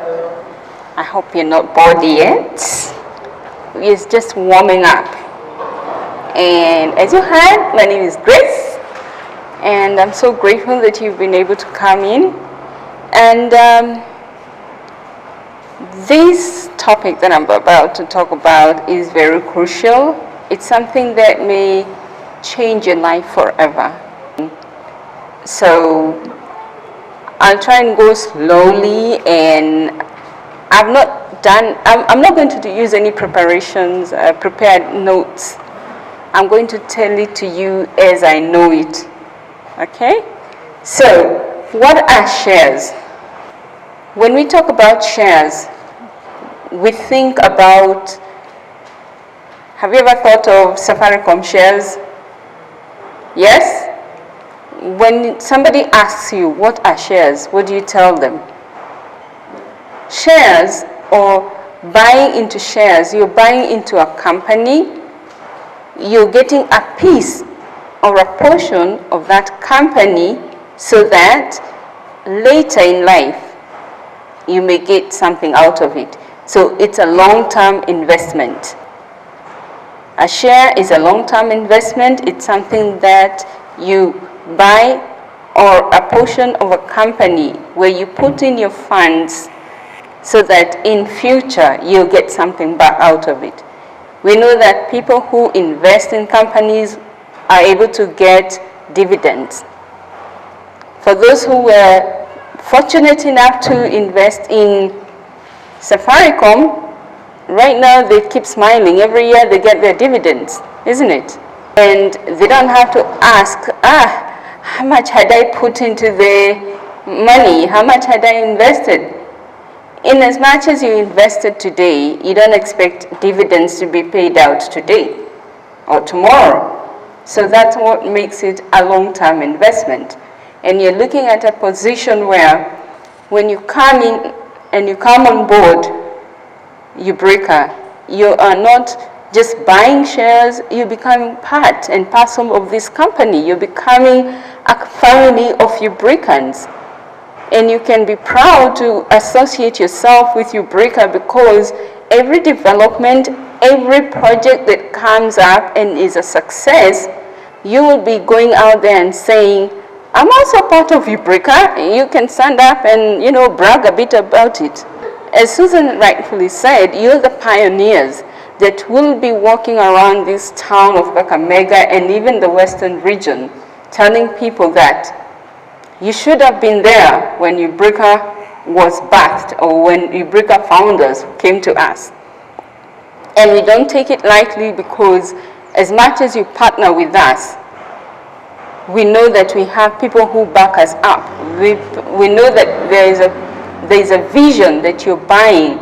I hope you're not bored yet. It's just warming up. And as you heard, my name is Grace, and I'm so grateful that you've been able to come in. And this topic that I'm about to talk about is very crucial. It's something that may change your life forever. So I'll try and go slowly, and I'm not going to use any preparations, prepared notes. I'm going to tell it to you as I know it. Okay? So, what are shares? When we talk about shares, we think about, have you ever thought of Safaricom shares? Yes? When somebody asks you, what are shares? What do you tell them? Shares, or buying into shares, you're buying into a company, you're getting a piece or a portion of that company so that later in life you may get something out of it. So it's a long-term investment. A share is a long-term investment. It's something that you buy, or a portion of a company where you put in your funds so that in future you'll get something back out of it. We know that people who invest in companies are able to get dividends. For those who were fortunate enough to invest in Safaricom, right now they keep smiling. Every year they get their dividends, isn't it? And they don't have to ask, how much had I put into the money? How much had I invested? In as much as you invested today, you don't expect dividends to be paid out today or tomorrow. So that's what makes it a long-term investment. And you're looking at a position where when you come in and you come on board Ubrica, you are not just buying shares, you're becoming part and parcel of this company. You're becoming a family of Ubricans. And you can be proud to associate yourself with Ubrica, because every development, every project that comes up and is a success, you will be going out there and saying, I'm also part of Ubrica. You can stand up and, brag a bit about it. As Susan rightfully said, you're the pioneers that will be walking around this town of Kakamega and even the western region, telling people that you should have been there when Ubrica was birthed, or when Ubrica founders came to us. And we don't take it lightly, because as much as you partner with us, we know that we have people who back us up. We know that there is a vision that you're buying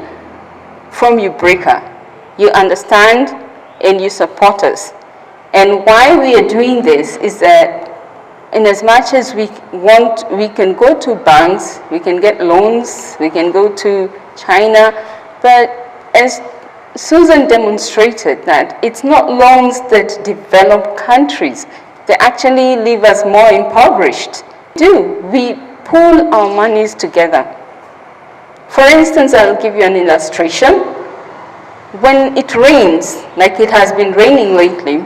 from Ubrica. You understand and you support us. And why we are doing this is that in as much as we can go to banks, we can get loans, we can go to China, but as Susan demonstrated, that it's not loans that develop countries. They actually leave us more impoverished. We pool our monies together. For instance, I'll give you an illustration. When it rains, like it has been raining lately,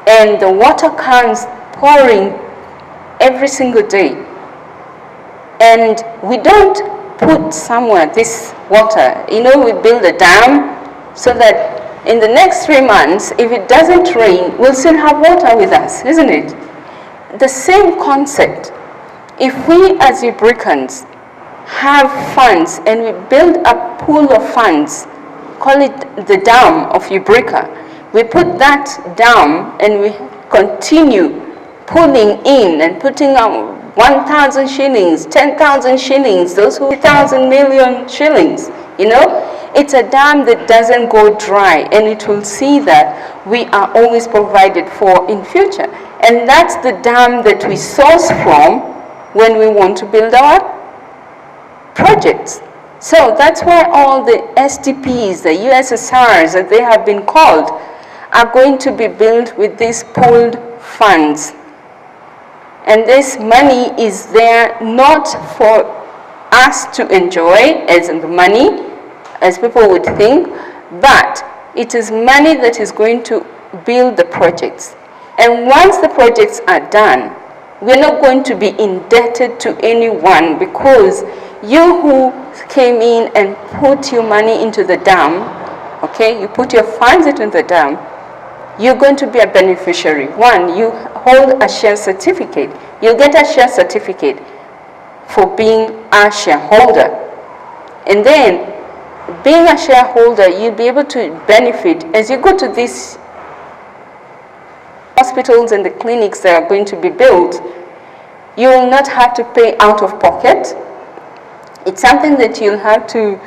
and the water comes pouring every single day, and we don't put somewhere this water, we build a dam so that in the next 3 months, if it doesn't rain, we'll still have water with us, isn't it? The same concept. If we as Ubricans have funds and we build a pool of funds, call it the dam of Ubrica, we put that dam and we continue pulling in and putting out 1,000 shillings, 10,000 shillings, those who 1,000 million shillings, It's a dam that doesn't go dry, and it will see that we are always provided for in future. And that's the dam that we source from when we want to build our projects. So that's why all the STPs, the USSRs, as they have been called, are going to be built with these pooled funds. And this money is there not for us to enjoy as in the money, as people would think, but it is money that is going to build the projects. And once the projects are done, we're not going to be indebted to anyone, because you who came in and put your money into the dam, okay, you put your funds into the dam, you're going to be a beneficiary. One, you hold a share certificate. You'll get a share certificate for being a shareholder. And then, being a shareholder, you'll be able to benefit as you go to these hospitals and the clinics that are going to be built. You will not have to pay out of pocket. It's something that you'll have to,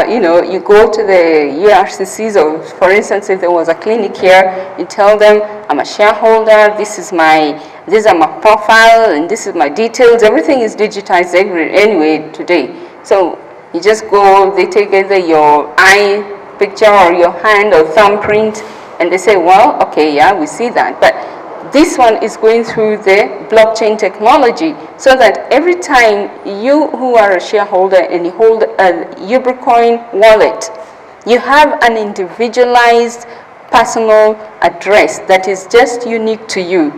you go to the URCCs, or for instance, if there was a clinic here, you tell them, I'm a shareholder, these are my profile, and this is my details. Everything is digitized anyway today. So you just go, they take either your eye picture or your hand or thumbprint, and they say, well, okay, yeah, we see that. But this one is going through the blockchain technology, so that every time you who are a shareholder and you hold a Ubricoin wallet, you have an individualized personal address that is just unique to you.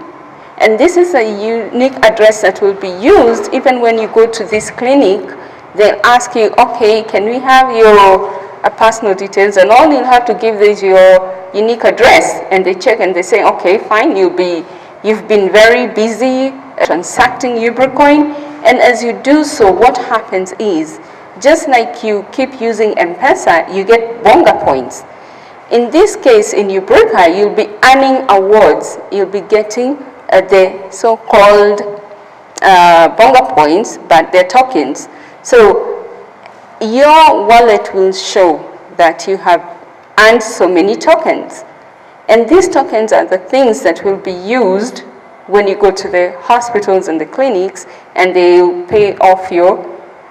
And this is a unique address that will be used even when you go to this clinic. They'll ask you, okay, can we have your personal details? And all you'll have to give is your unique address, and they check and they say, okay, fine, you've been very busy transacting Ubricoin, and as you do so, what happens is, just like you keep using M-Pesa, you get bonga points. In this case, in Ubrica, you'll be earning awards. You'll be getting the so-called bonga points, but they're tokens. So your wallet will show that you have earned so many tokens. And these tokens are the things that will be used when you go to the hospitals and the clinics, and they pay off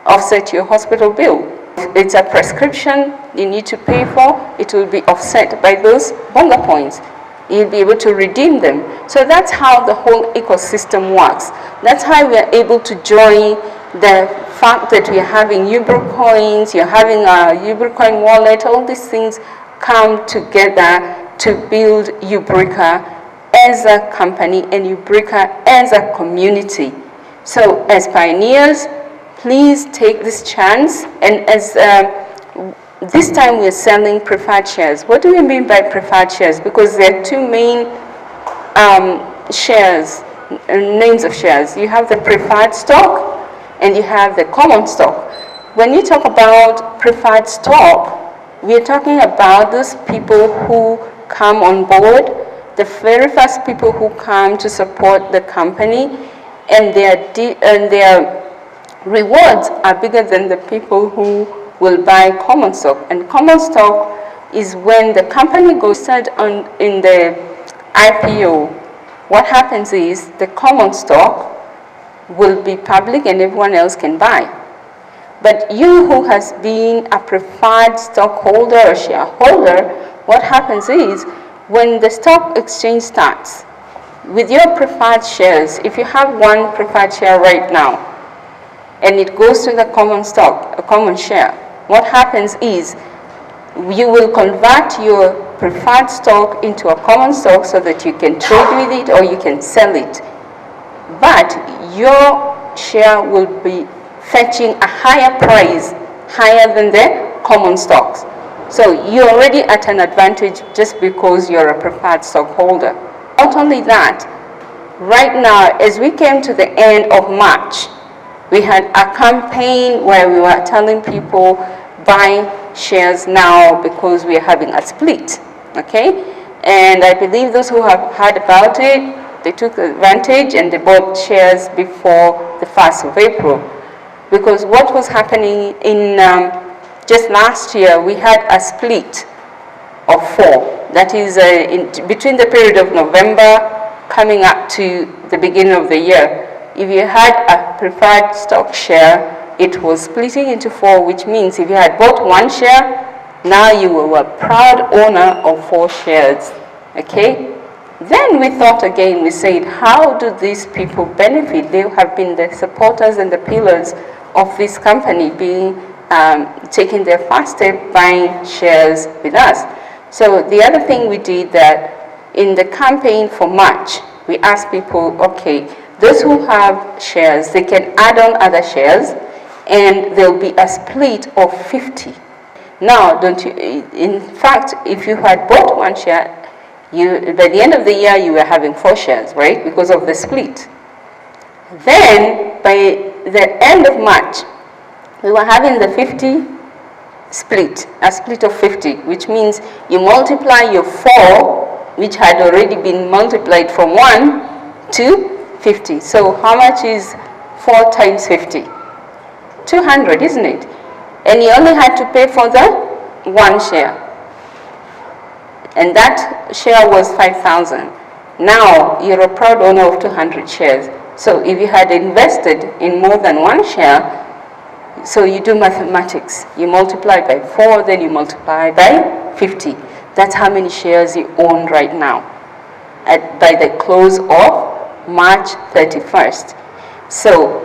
offset your hospital bill. If it's a prescription you need to pay for, it will be offset by those bonga points. You'll be able to redeem them. So that's how the whole ecosystem works. That's how we are able to join the fact that we are having Ubricoins, you're having a Ubricoin wallet, all these things come together to build Ubrica as a company and Ubrica as a community. So as pioneers, please take this chance. And as this time we're selling preferred shares. What do we mean by preferred shares? Because there are two main shares, names of shares. You have the preferred stock and you have the common stock. When you talk about preferred stock, we are talking about those people who come on board, the very first people who come to support the company, and their rewards are bigger than the people who will buy common stock. And common stock is when the company goes in the IPO. What happens is the common stock will be public and everyone else can buy. But you who has been a preferred stockholder or shareholder, what happens is when the stock exchange starts, with your preferred shares, if you have one preferred share right now, and it goes to the common stock, a common share, what happens is you will convert your preferred stock into a common stock so that you can trade with it or you can sell it. But your share will be fetching a higher price, higher than the common stocks. So you're already at an advantage just because you're a preferred stockholder. Not only that, right now, as we came to the end of March, we had a campaign where we were telling people, buy shares now because we are having a split, okay? And I believe those who have heard about it, they took advantage and they bought shares before the 1st of April. Because what was happening in just last year, we had a split of 4. That is between the period of November coming up to the beginning of the year. If you had a preferred stock share, it was splitting into 4, which means if you had bought 1 share, now you were a proud owner of 4 shares, okay? Then we thought again, we said, how do these people benefit? They have been the supporters and the pillars of this company being taking their first step buying shares with us. So the other thing we did that in the campaign for March, we asked people, okay, those who have shares, they can add on other shares, and there'll be a split of 50. Now, in fact, if you had bought one share, by the end of the year, you were having 4 shares, right? Because of the split. Then, by the end of March, we were having the 50 split, a split of 50, which means you multiply your 4, which had already been multiplied from 1 to 50. So how much is 4 times 50? 200, isn't it? And you only had to pay for the 1 share. And that share was 5,000. Now you're a proud owner of 200 shares. So if you had invested in more than 1 share, so you do mathematics. You multiply by 4, then you multiply by 50. That's how many shares you own right now by the close of March 31st. So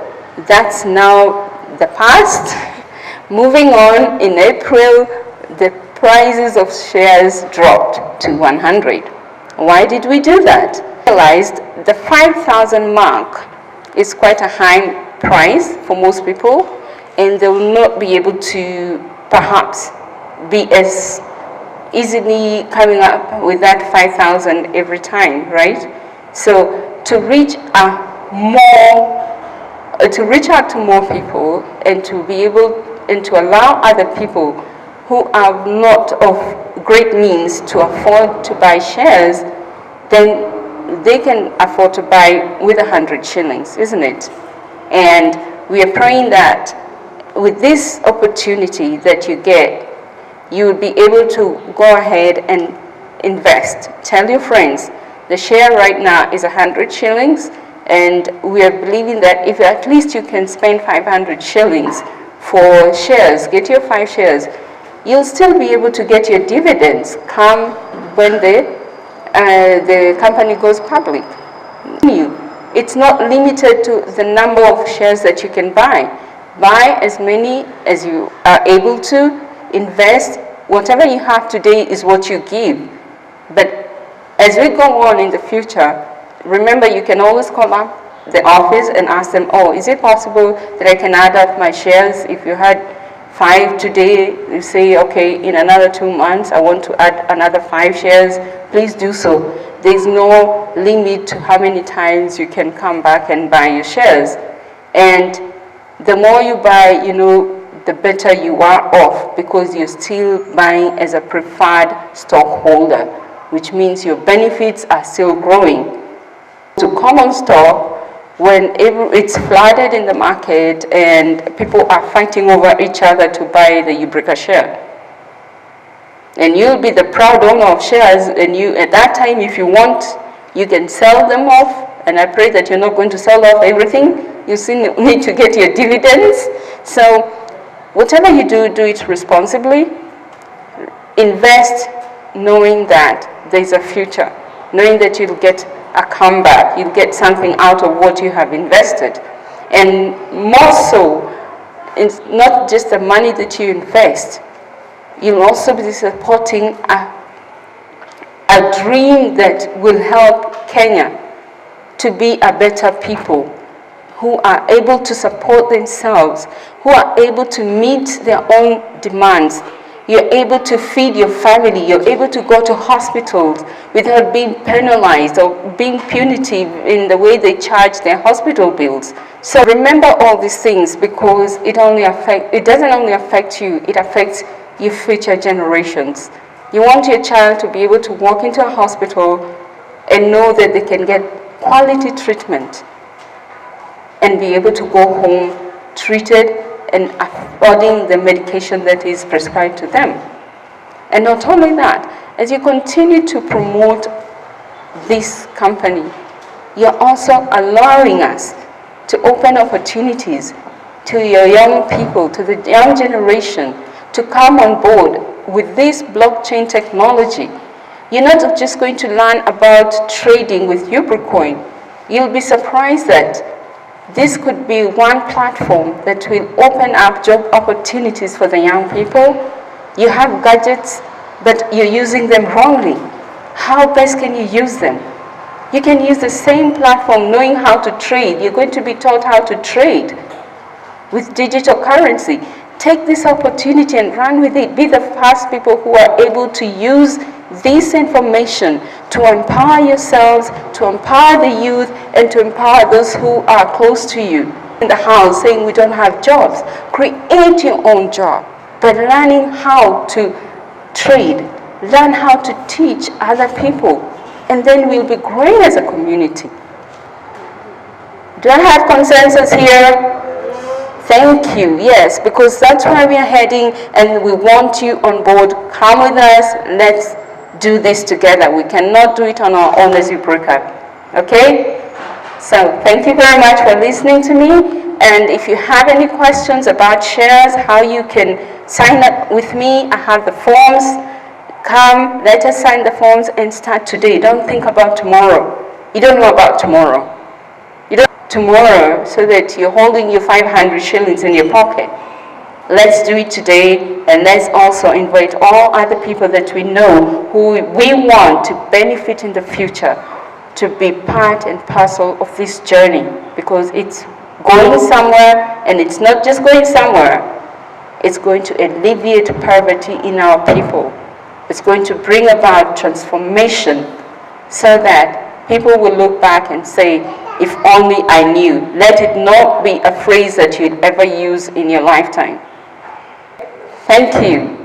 that's now the past. Moving on, in April, the prices of shares dropped to 100. Why did we do that? We realized the 5,000 mark is quite a high price for most people, and they will not be able to perhaps be as easily coming up with that 5,000 every time, right? So to reach out to more people and to be able and to allow other people who are not of great means to afford to buy shares, then they can afford to buy with 100 shillings, isn't it? And we are praying that with this opportunity that you get, you will be able to go ahead and invest. Tell your friends, the share right now is 100 shillings, and we are believing that if at least you can spend 500 shillings for shares, get your 5 shares, you'll still be able to get your dividends come when the company goes public. It's not limited to the number of shares that you can buy. Buy as many as you are able to. Invest. Whatever you have today is what you give. But as we go on in the future, remember, you can always call up the office and ask them, oh, is it possible that I can add up my shares? If you had 5 today, you say, okay, in another 2 months, I want to add another 5 shares. Please do so. There's no limit to how many times you can come back and buy your shares. And the more you buy, the better you are off, because you're still buying as a preferred stockholder, which means your benefits are still growing. To common stock, when it's flooded in the market and people are fighting over each other to buy the Ubrica share. And you'll be the proud owner of shares, and at that time, if you want, you can sell them off. And I pray that you're not going to sell off everything. You still need to get your dividends. So whatever you do, do it responsibly. Invest knowing that there's a future, knowing that you'll get a comeback, you'll get something out of what you have invested. And more so, it's not just the money that you invest, you'll also be supporting a dream that will help Kenya to be a better people, who are able to support themselves, who are able to meet their own demands. You're able to feed your family. You're able to go to hospitals without being penalized or being punitive in the way they charge their hospital bills. So remember all these things, because it doesn't only affect you, it affects your future generations. You want your child to be able to walk into a hospital and know that they can get quality treatment and be able to go home treated and affording the medication that is prescribed to them. And not only that, as you continue to promote this company, you're also allowing us to open opportunities to your young people, to the young generation, to come on board with this blockchain technology. You're not just going to learn about trading with Ubricoin. You'll be surprised that This could be one platform that will open up job opportunities for the young people. You have gadgets, but you're using them wrongly. How best can you use them? You can use the same platform knowing how to trade. You're going to be taught how to trade with digital currency. Take this opportunity and run with it. Be the first people who are able to use this information to empower yourselves, to empower the youth, and to empower those who are close to you. In the house saying we don't have jobs, create your own job by learning how to trade, learn how to teach other people, and then we'll be growing as a community. Do I have consensus here? Thank you, yes, because that's where we are heading and we want you on board. Come with us, let's do this together. We cannot do it on our own as Ubrica, okay? So thank you very much for listening to me, and if you have any questions about shares, how you can sign up with me, I have the forms. Come, let us sign the forms and start today. Don't think about tomorrow. You don't know about tomorrow. Tomorrow, so that you're holding your 500 shillings in your pocket. Let's do it today, and let's also invite all other people that we know who we want to benefit in the future to be part and parcel of this journey, because it's going somewhere, and it's not just going somewhere, it's going to alleviate poverty in our people. It's going to bring about transformation so that people will look back and say, if only I knew. Let it not be a phrase that you'd ever use in your lifetime. Thank you.